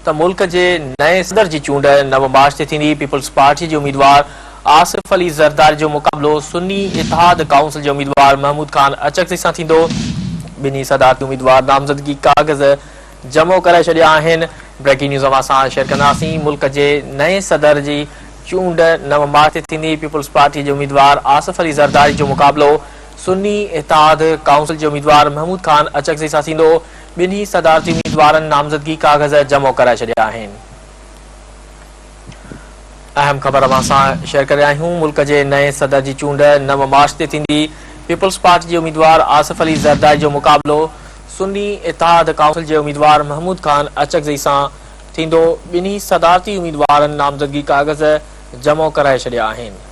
त मुल्क जे नए सदर जी चूंड 9 मार्च ते थींदी। पीपल्स पार्टी जे उम्मीदवार आसिफ अली ज़रदारी जो मुक़ाबिलो सुन्नी इत्तेहाद काउंसिल जे उम्मीदवार महमूद खान अचकज़ई सां थींदो। ॿिन्ही सदारती उम्मीदवार नामज़दगी काग़ज़ जमो करे छॾिया आहिनि। ब्रेकिंग न्यूज़ अवां सां शेयर कंदासीं। मुल्क जे नए सदर जी चूंड 9 मार्च ते थींदी। पीपल्स पार्टी जे उम्मीदवार आसिफ अली ज़रदारी जो मुक़ाबिलो सुन्नी इत्तेहाद काउंसिल जे उम्मीदवार महमूद खान अचकज़ई सां थींदो। ॿिन्ही सदारती उम्मीदवारनि नामज़दगी काग़ज़ जमो कराए छॾिया आहिनि। अहम ख़बर अवां सां शेयर करे रहिया आहियूं। मुल्क जे नए सदर जी चूंड 9 मार्च ते थींदी। पीपल्स पार्टी जे उम्मीदवार आसिफ अली ज़रदारी जो मुक़ाबिलो सुन्नी इत्तेहाद काउंसिल जे उम्मीदवार महमूद खान अचकज़ई सां थींदो। ॿिन्ही सदारती उम्मीदवारनि नामज़दगी काग़ज़ जमो कराए छॾिया आहिनि।